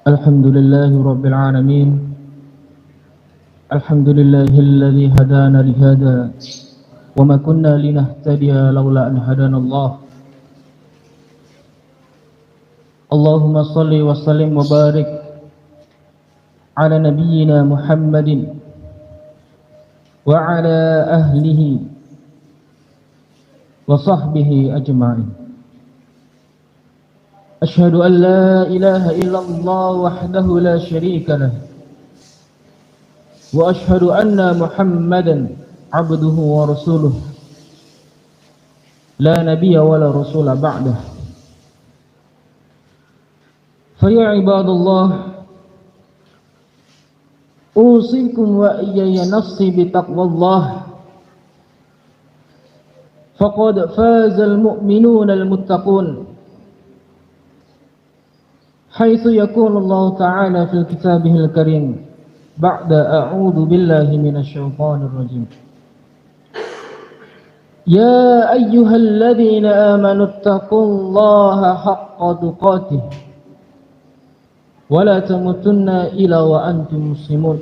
الحمد لله رب العالمين. الحمد لله الذي هدانا لهذا وما كنا لنهتدي لولا أن هدانا الله. اللهم صل وسلم وبارك على نبينا محمد وعلى أهله وصحبه أجمعين. أشهد أن لا إله إلا الله وحده لا شريك له، وأشهد أن محمدا عبده ورسوله لا نبي ولا رسول بعده. فيا عباد الله، أوصيكم وإياي نفسي بتقوى الله، فقد فاز المؤمنون المتقون، حيث يقول الله تعالى في كتابه الكريم بعد أعوذ بالله من الشيطان الرجيم: يا أيها الذين آمنوا اتقوا الله حق تقاته ولا تموتن إلا وأنتم مسلمون.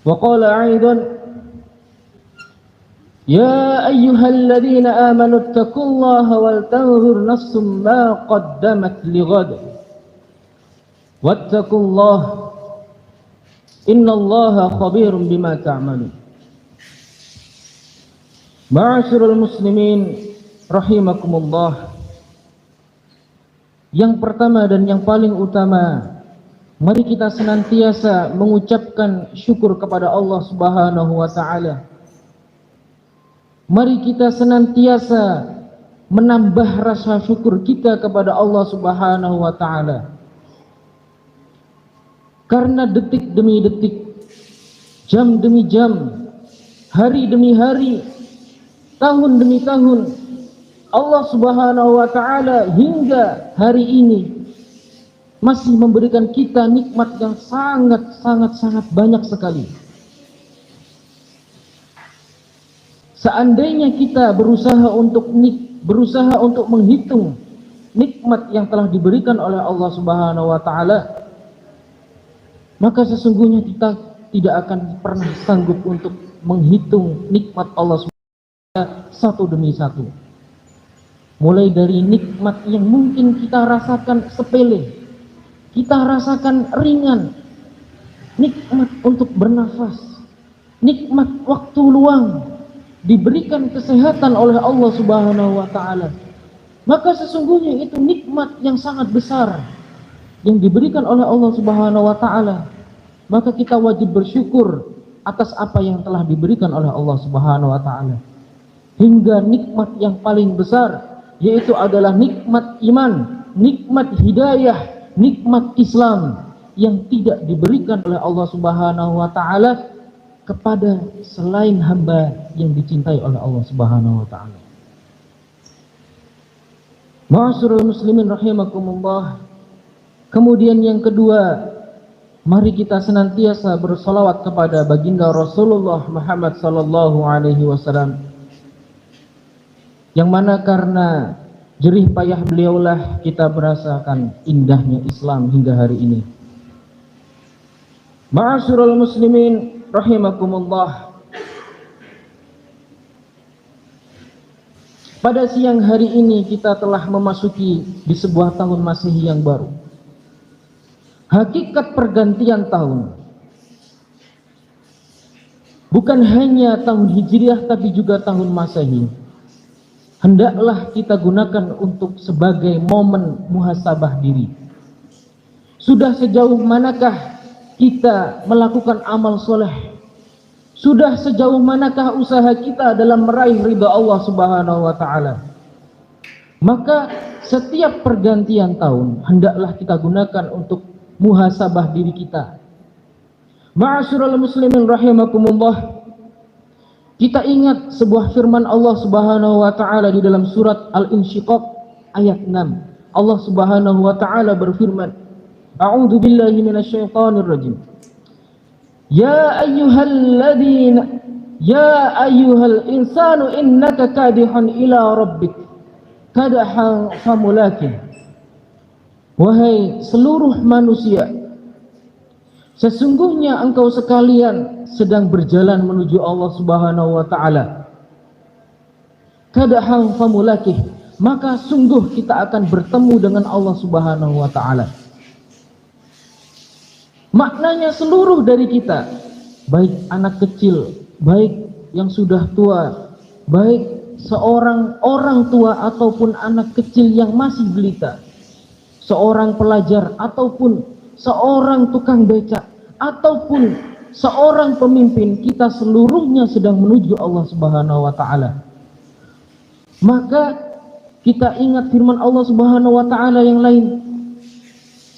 وقال أيضا: يا أيها الذين آمنوا اتقوا الله ولتنظر نفس ما قدمت لغد واتقوا الله إن الله خبير بما تعملون. Ma'asyiral muslimin rahimakumullah. Yang pertama dan yang paling utama, mari kita senantiasa mengucapkan syukur kepada Allah Subhanahu wa taala. Mari kita senantiasa menambah rasa syukur kita kepada Allah Subhanahu wa taala. Karena detik demi detik, jam demi jam, hari demi hari, tahun demi tahun, Allah Subhanahu wa taala hingga hari ini masih memberikan kita nikmat yang sangat banyak sekali. Seandainya kita berusaha untuk menghitung nikmat yang telah diberikan oleh Allah Subhanahu wa taala, maka sesungguhnya kita tidak akan pernah sanggup untuk menghitung nikmat Allah Subhanahu wa taala satu demi satu. Mulai dari nikmat yang mungkin kita rasakan sepele, kita rasakan ringan, nikmat untuk bernafas, nikmat waktu luang, diberikan kesehatan oleh Allah Subhanahu wa taala. Maka sesungguhnya itu nikmat yang sangat besar yang diberikan oleh Allah Subhanahu wa taala. Maka kita wajib bersyukur atas apa yang telah diberikan oleh Allah Subhanahu wa taala. Hingga nikmat yang paling besar, yaitu adalah nikmat iman, nikmat hidayah, nikmat Islam yang tidak diberikan oleh Allah Subhanahu wa taala kepada selain hamba yang dicintai oleh Allah Subhanahu wa taala. Ma'asyiral muslimin rahimakumullah. Kemudian yang kedua, mari kita senantiasa bersolawat kepada baginda Rasulullah Muhammad sallallahu alaihi wasallam, yang mana karena jerih payah beliaulah kita merasakan indahnya Islam hingga hari ini. Ma'asyiral muslimin rahimakumullah. Pada siang hari ini kita telah memasuki di sebuah tahun Masehi yang baru. Hakikat pergantian tahun bukan hanya tahun Hijriah tapi juga tahun Masehi. Hendaklah kita gunakan untuk sebagai momen muhasabah diri. Sudah sejauh manakah kita melakukan amal soleh? Sudah sejauh manakah usaha kita dalam meraih ridha Allah Subhanahu wa taala? Maka setiap pergantian tahun hendaklah kita gunakan untuk muhasabah diri kita. Ma'asyiral muslimin rahimakumullah. Kita ingat sebuah firman Allah Subhanahu wa taala di dalam surat Al-Insyiqaq ayat 6. Allah Subhanahu wa taala berfirman, A'udzu billahi minasyaitonir rajim. Ya ayyuhal insanu innaka kadihun ila rabbik kadahan famulakin. Wahai seluruh manusia, sesungguhnya engkau sekalian sedang berjalan menuju Allah Subhanahu wa taala. Kadahan famulakih, maka sungguh kita akan bertemu dengan Allah Subhanahu wa taala. Maknanya seluruh dari kita, baik anak kecil, baik yang sudah tua, baik seorang orang tua ataupun anak kecil yang masih belita, seorang pelajar ataupun seorang tukang becak ataupun seorang pemimpin, kita seluruhnya sedang menuju Allah Subhanahu wa taala. Maka kita ingat firman Allah Subhanahu wa taala yang lain.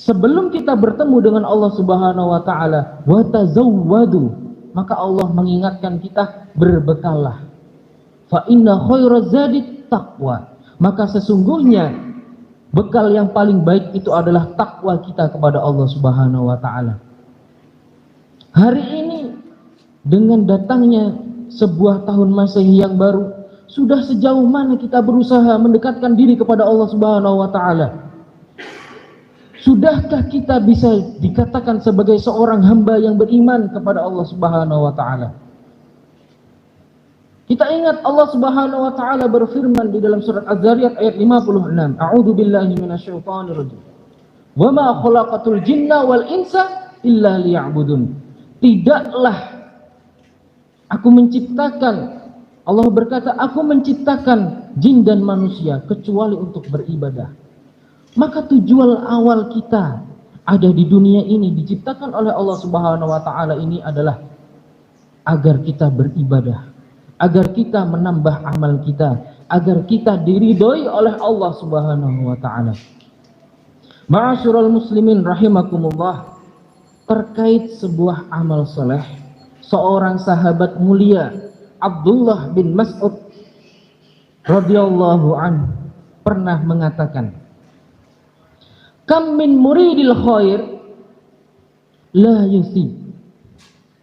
Sebelum kita bertemu dengan Allah Subhanahu wa taala, wa tazawwadu, maka Allah mengingatkan kita, berbekallah. Fa inna khairaz zadi taqwa. Maka sesungguhnya bekal yang paling baik itu adalah takwa kita kepada Allah Subhanahu wa taala. Hari ini dengan datangnya sebuah tahun Masehi yang baru, sudah sejauh mana kita berusaha mendekatkan diri kepada Allah Subhanahu wa taala? Sudahkah kita bisa dikatakan sebagai seorang hamba yang beriman kepada Allah Subhanahu wa taala? Kita ingat Allah Subhanahu wa taala berfirman di dalam surat Az-Zariyat ayat 56. A'udzu billahi minasyaitonir rajim. Wa ma khalaqatul jinna wal insa illa liya'budun. Tidaklah aku menciptakan, Allah berkata, aku menciptakan jin dan manusia kecuali untuk beribadah. Maka tujuan awal kita ada di dunia ini, diciptakan oleh Allah Subhanahu wa taala ini adalah agar kita beribadah, agar kita menambah amal kita, agar kita diridhoi oleh Allah Subhanahu wa taala. Ma'asyiral muslimin rahimakumullah, terkait sebuah amal soleh, seorang sahabat mulia Abdullah bin Mas'ud radhiyallahu anhu pernah mengatakan, kam min muridil khair la yusib.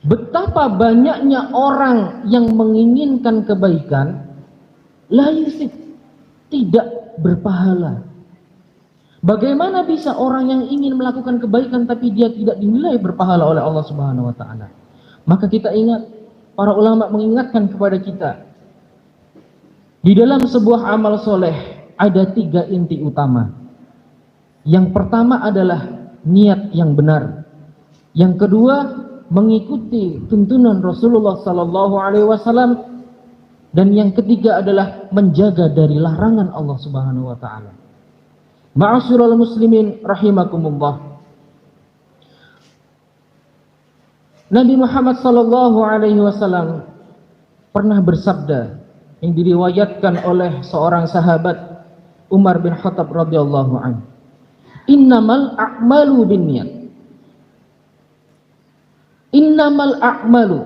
Betapa banyaknya orang yang menginginkan kebaikan, la yusib, tidak berpahala. Bagaimana bisa orang yang ingin melakukan kebaikan tapi dia tidak dinilai berpahala oleh Allah Subhanahu wa taala? Maka kita ingat, para ulama mengingatkan kepada kita, di dalam sebuah amal soleh ada 3 inti utama. Yang pertama adalah niat yang benar. Yang kedua, mengikuti tuntunan Rasulullah sallallahu alaihi wasallam, dan yang ketiga adalah menjaga dari larangan Allah Subhanahu wa taala. Ma'asyiral muslimin rahimakumullah. Nabi Muhammad sallallahu alaihi wasallam pernah bersabda yang diriwayatkan oleh seorang sahabat, Umar bin Khattab radhiyallahu anhu. Innamal a'malu binniyat. Innamal a'malu,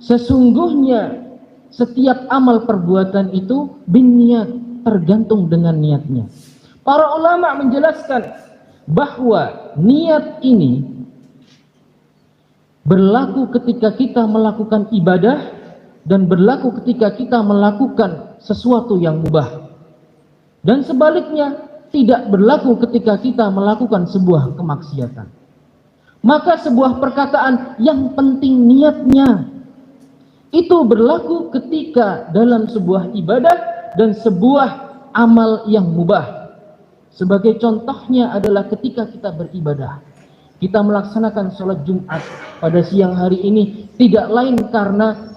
sesungguhnya setiap amal perbuatan itu binniyat, tergantung dengan niatnya. Para ulama menjelaskan bahwa niat ini berlaku ketika kita melakukan ibadah dan berlaku ketika kita melakukan sesuatu yang mubah. Dan sebaliknya, tidak berlaku ketika kita melakukan sebuah kemaksiatan. Maka sebuah perkataan yang penting niatnya itu berlaku ketika dalam sebuah ibadah dan sebuah amal yang mubah. Sebagai contohnya adalah ketika kita beribadah, kita melaksanakan sholat Jumat pada siang hari ini tidak lain karena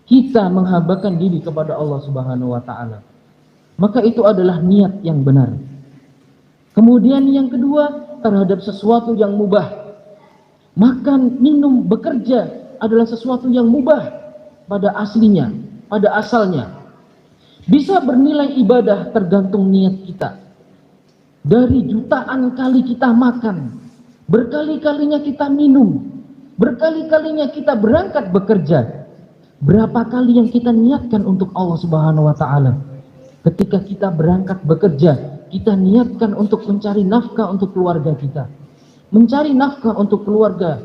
kita menghambakan diri kepada Allah Subhanahu wa taala. Maka itu adalah niat yang benar. Kemudian yang kedua, terhadap sesuatu yang mubah. Makan, minum, bekerja adalah sesuatu yang mubah pada aslinya, pada asalnya. Bisa bernilai ibadah tergantung niat kita. Dari jutaan kali kita makan, berkali-kalinya kita minum, berkali-kalinya kita berangkat bekerja, berapa kali yang kita niatkan untuk Allah Subhanahu wa taala? Ketika kita berangkat bekerja, kita niatkan untuk mencari nafkah untuk keluarga kita, mencari nafkah untuk keluarga,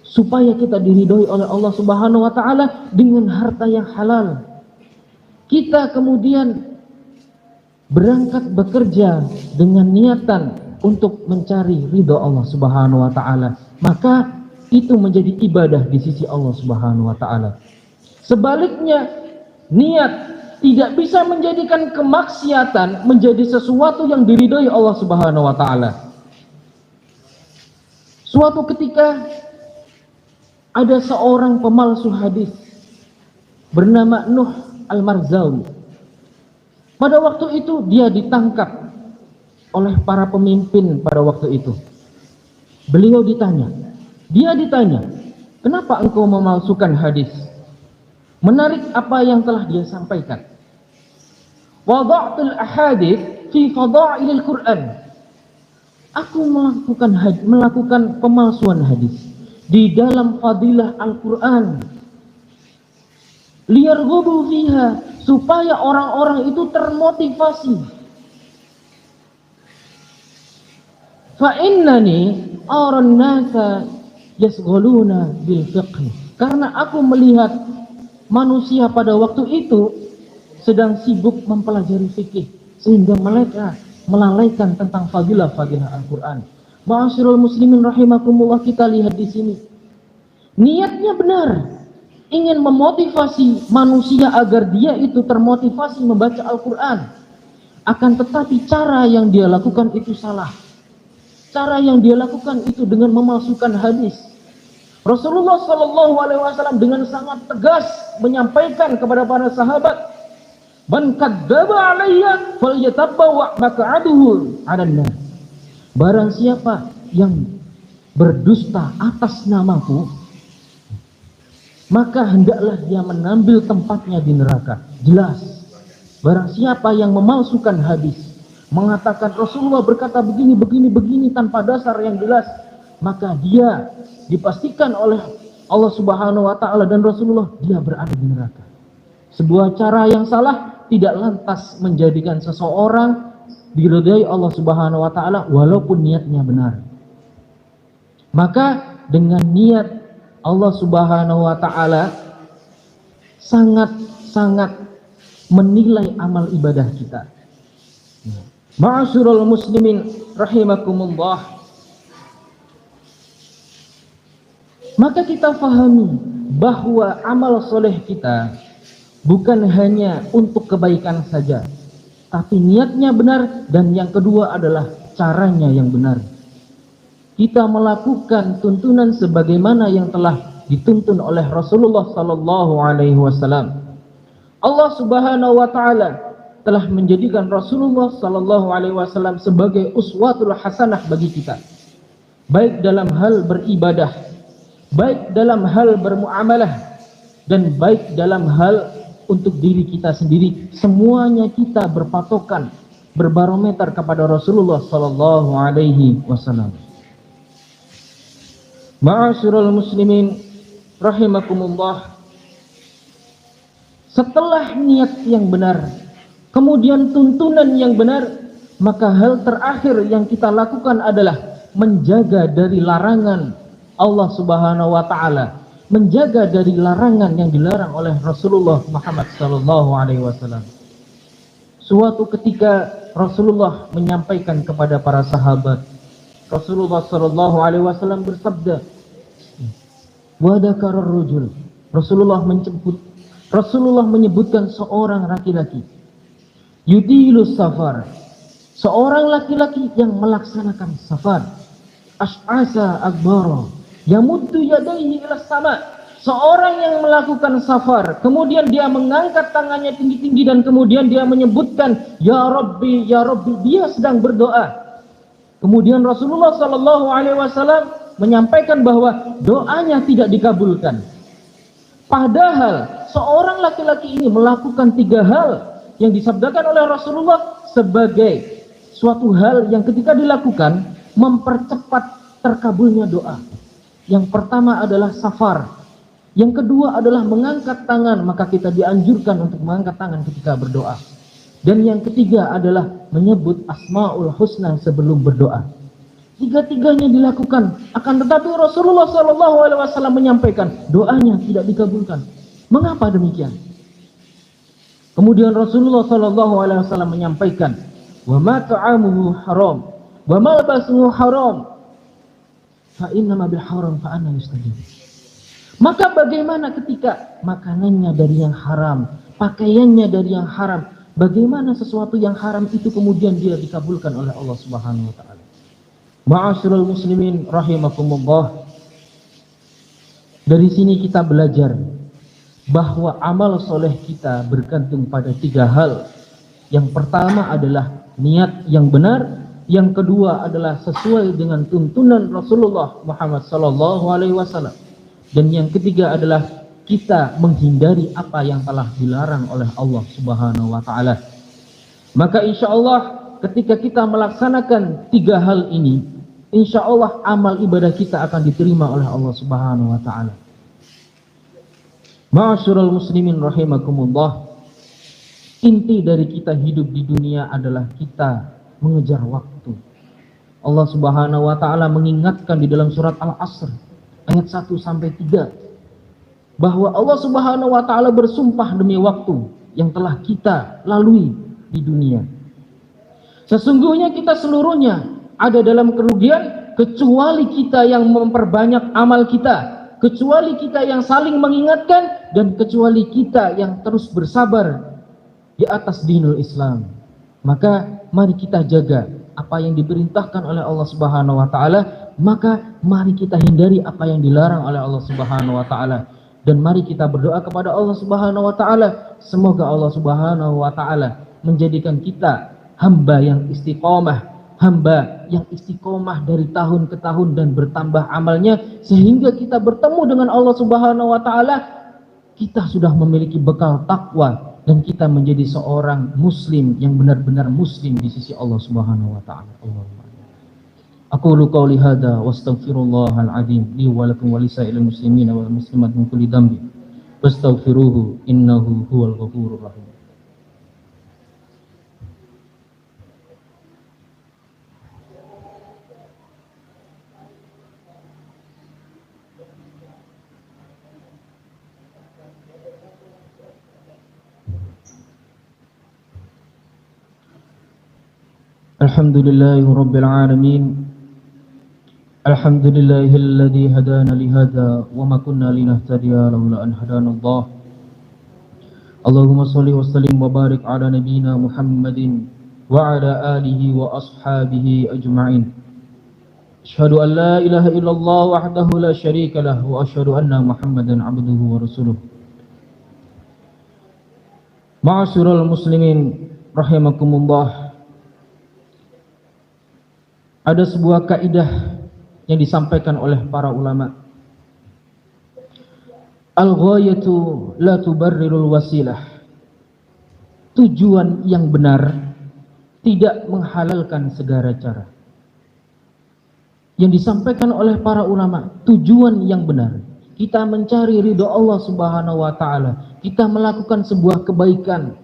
supaya kita diridhoi oleh Allah Subhanahu wa taala dengan harta yang halal. Kita kemudian berangkat bekerja dengan niatan untuk mencari ridha Allah Subhanahu wa taala, maka itu menjadi ibadah di sisi Allah Subhanahu wa taala. Sebaliknya, niat tidak bisa menjadikan kemaksiatan menjadi sesuatu yang diridhoi Allah Subhanahu wa taala. Suatu ketika ada seorang pemalsu hadis bernama Nuh Al-Marzawi. Pada waktu itu dia ditangkap oleh para pemimpin pada waktu itu. Beliau ditanya, kenapa engkau memalsukan hadis? Menarik apa yang telah dia sampaikan. Wada'tul ahadits fi fada'ilil Qur'an. Aku melakukan pemalsuan hadis di dalam fadilah Al-Qur'an. Liyarghabu fiha, supaya orang-orang itu termotivasi. Fa innani aran nasa yasghaluna bil fiqh. Karena aku melihat manusia pada waktu itu sedang sibuk mempelajari fikih, sehingga mereka melalaikan tentang fadilah-fadilah Al-Quran. Ma'asyiral muslimin rahimakumullah, kita lihat di sini. Niatnya benar, ingin memotivasi manusia agar dia itu termotivasi membaca Al-Quran. Akan tetapi cara yang dia lakukan itu salah. Cara yang dia lakukan itu dengan memalsukan hadis. Rasulullah SAW dengan sangat tegas menyampaikan kepada para sahabat, "Man kadzdzaba alayya falyatabawwa maq'adahu 'alan nar." Barang siapa yang berdusta atas namaku, maka hendaklah dia mengambil tempatnya di neraka. Jelas, barang siapa yang memalsukan hadis, mengatakan Rasulullah berkata begini tanpa dasar yang jelas, maka dia dipastikan oleh Allah Subhanahu wa taala dan Rasulullah dia berada di neraka. Sebuah cara yang salah tidak lantas menjadikan seseorang diridhai Allah Subhanahu wa taala walaupun niatnya benar. Maka dengan niat Allah Subhanahu wa taala sangat menilai amal ibadah kita. Ma'asyiral muslimin rahimakumullah. Maka kita fahami bahwa amal soleh kita bukan hanya untuk kebaikan saja, tapi niatnya benar, dan yang kedua adalah caranya yang benar. Kita melakukan tuntunan sebagaimana yang telah dituntun oleh Rasulullah sallallahu alaihi wasallam. Allah Subhanahu wa taala telah menjadikan Rasulullah sallallahu alaihi wasallam sebagai uswatul hasanah bagi kita. Baik dalam hal beribadah, baik dalam hal bermuamalah, dan baik dalam hal untuk diri kita sendiri. Semuanya kita berpatokan, berbarometer kepada Rasulullah sallallahu alaihi wasallam. Ma'asyiral muslimin rahimakumullah. Setelah niat yang benar, kemudian tuntunan yang benar, maka hal terakhir yang kita lakukan adalah menjaga dari larangan Allah Subhanahu wa taala, menjaga dari larangan yang dilarang oleh Rasulullah Muhammad sallallahu alaihi wasallam. Suatu ketika Rasulullah menyampaikan kepada para sahabat, Rasulullah sallallahu alaihi wasallam bersabda, "Wa dzakara ar-rajul." Rasulullah menyebutkan seorang laki-laki, yudilus safar, seorang laki-laki yang melaksanakan safar, ash'asa akbara, yamuddu yadayhi ila sama, seorang yang melakukan safar, kemudian dia mengangkat tangannya tinggi-tinggi dan kemudian dia menyebutkan ya Rabbi, ya Rabbi, dia sedang berdoa. Kemudian Rasulullah sallallahu alaihi wasallam menyampaikan bahwa doanya tidak dikabulkan. Padahal seorang laki-laki ini melakukan 3 hal yang disabdakan oleh Rasulullah sebagai suatu hal yang ketika dilakukan mempercepat terkabulnya doa. Yang pertama adalah safar. Yang kedua adalah mengangkat tangan, maka kita dianjurkan untuk mengangkat tangan ketika berdoa. Dan yang ketiga adalah menyebut Asmaul Husna sebelum berdoa. 3-tiganya dilakukan. Akan tetapi Rasulullah SAW menyampaikan doanya tidak dikabulkan. Mengapa demikian? Kemudian Rasulullah SAW menyampaikan, wa ma ta'amuhu haram, wa malbasuhu haram fa innama bil haram fa anna yustajab. Maka bagaimana ketika makanannya dari yang haram, pakaiannya dari yang haram, bagaimana sesuatu yang haram itu kemudian dia dikabulkan oleh Allah Subhanahu wa taala. Ma'asyiral muslimin rahimakumullah. Dari sini kita belajar bahwa amal soleh kita bergantung pada 3 hal. Yang pertama adalah niat yang benar, yang kedua adalah sesuai dengan tuntunan Rasulullah Muhammad sallallahu alaihi wasallam. Dan yang ketiga adalah kita menghindari apa yang telah dilarang oleh Allah Subhanahu wa taala. Maka insya Allah ketika kita melaksanakan 3 hal ini, insya Allah amal ibadah kita akan diterima oleh Allah Subhanahu wa taala. Ma'asyiral muslimin rahimakumullah. Inti dari kita hidup di dunia adalah kita mengejar waktu. Allah Subhanahu wa taala mengingatkan di dalam surat Al-Asr ayat 1 sampai 3 bahwa Allah Subhanahu wa taala bersumpah demi waktu yang telah kita lalui di dunia. Sesungguhnya kita seluruhnya ada dalam kerugian kecuali kita yang memperbanyak amal kita, kecuali kita yang saling mengingatkan, dan kecuali kita yang terus bersabar di atas dinul Islam. Maka mari kita jaga apa yang diperintahkan oleh Allah Subhanahu wa taala, maka mari kita hindari apa yang dilarang oleh Allah Subhanahu wa taala, dan mari kita berdoa kepada Allah Subhanahu wa taala semoga Allah Subhanahu wa taala menjadikan kita hamba yang istiqomah, hamba yang istiqomah dari tahun ke tahun dan bertambah amalnya, sehingga kita bertemu dengan Allah Subhanahu wa taala kita sudah memiliki bekal takwa dan kita menjadi seorang muslim yang benar-benar muslim di sisi Allah Subhanahu wa taala. Allahumma aqulu qawli hadza wastaghfirullahal azim li wa lakum wa lisa'ilil muslimina wal muslimat min kulli dhanbi fastaghfiruhu innahu huwal ghafurur rahim. Alhamdulillahi rabbil alamin. Alhamdulillahilladzi hadana li hadza wa ma kunna linahtadiya laula an hadanallah. Allahumma shalli wa sallim wa barik ala nabiyyina Muhammadin wa ala alihi wa ashabihi ajma'in. Asyhadu an la ilaha illallah wahdahu la syarika lah wa asyhadu anna Muhammadan abduhu wa rasuluh. Ma'asyiral muslimin rahimakumullah. Ada sebuah kaidah yang disampaikan oleh para ulama. Al-ghayatu la tubarrirul wasilah. Tujuan yang benar tidak menghalalkan segala cara. Yang disampaikan oleh para ulama, tujuan yang benar, kita mencari ridho Allah Subhanahu wa taala, kita melakukan sebuah kebaikan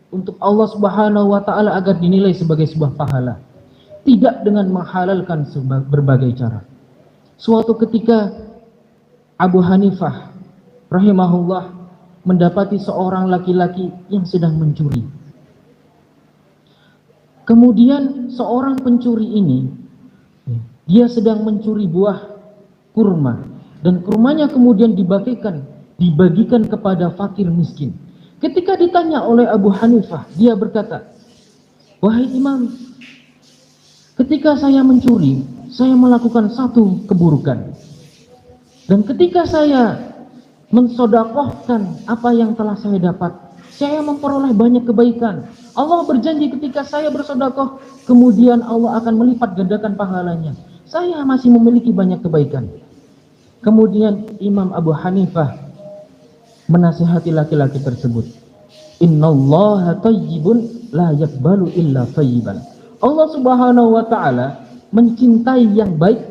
untuk Allah Subhanahu wa taala agar dinilai sebagai sebuah pahala, tidak dengan menghalalkan berbagai cara. Suatu ketika Abu Hanifah rahimahullah mendapati seorang laki-laki yang sedang mencuri. Kemudian seorang pencuri ini, dia sedang mencuri buah kurma, dan kurmanya kemudian dibagikan kepada fakir miskin. Ketika ditanya oleh Abu Hanifah, dia berkata, "Wahai imam, ketika saya mencuri, saya melakukan satu keburukan. Dan ketika saya mensodakohkan apa yang telah saya dapat, saya memperoleh banyak kebaikan. Allah berjanji ketika saya bersodakoh, kemudian Allah akan melipat gandakan pahalanya. Saya masih memiliki banyak kebaikan." Kemudian Imam Abu Hanifah menasihati laki-laki tersebut. "Innallaha thayyibun la yaqbalu illa thayyiban." Allah Subhanahu wa taala mencintai yang baik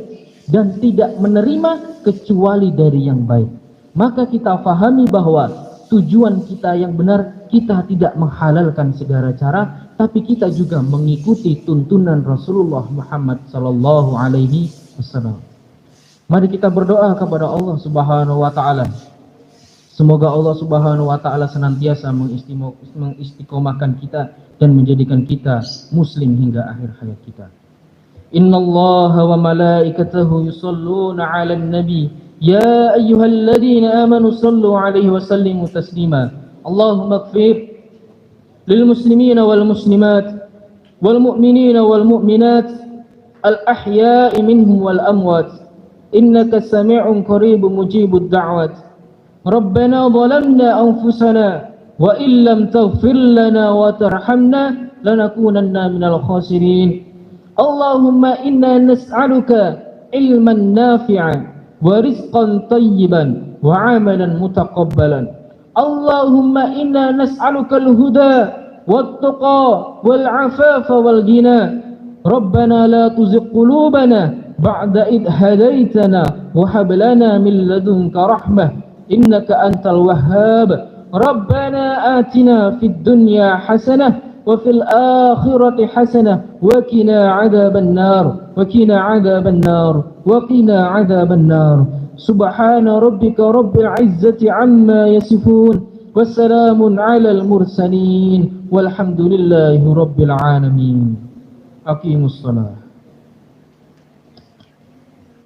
dan tidak menerima kecuali dari yang baik. Maka kita fahami bahwa tujuan kita yang benar, kita tidak menghalalkan segala cara, tapi kita juga mengikuti tuntunan Rasulullah Muhammad sallallahu alaihi wasallam. Mari kita berdoa kepada Allah Subhanahu wa taala. Semoga Allah Subhanahu wa taala senantiasa mengistiqomahkan kita dan menjadikan kita muslim hingga akhir hayat kita. Innallaha wa malaikatahu yusholluna 'alan nabi ya ayyuhalladzina amanu shallu 'alaihi wa sallimu taslima. Allahumma ighfir lil muslimina wal muslimat wal mu'minina wal mu'minat al ahya'i minhum wal amwat innaka sami'un qaribun mujibud da'wat. Rabbana zalamna anfusana wa illam taghfir lana wa tarhamna lanakunanna minal khasirin. Allahumma inna nas'aluka ilman nafi'an wa rizqan tayyiban wa 'amalan mutaqabbalan. Allahumma inna nas'aluka al-huda wat-tuqa wal-'afafa wal-ghina. Rabbana la tuzigh qulubana ba'da idh hadaytana wa hab lana min ladunka rahmah innaka antal wahhab. Rabbana atina fid dunya hasanah wa fil akhirati hasanah wa qina adzaban nar wa qina adzaban nar wa qina adzaban nar. Subhana rabbika rabbil izzati amma yasifun wassalamun alal mursalin walhamdulillahi rabbil alamin. Aqimus shalah.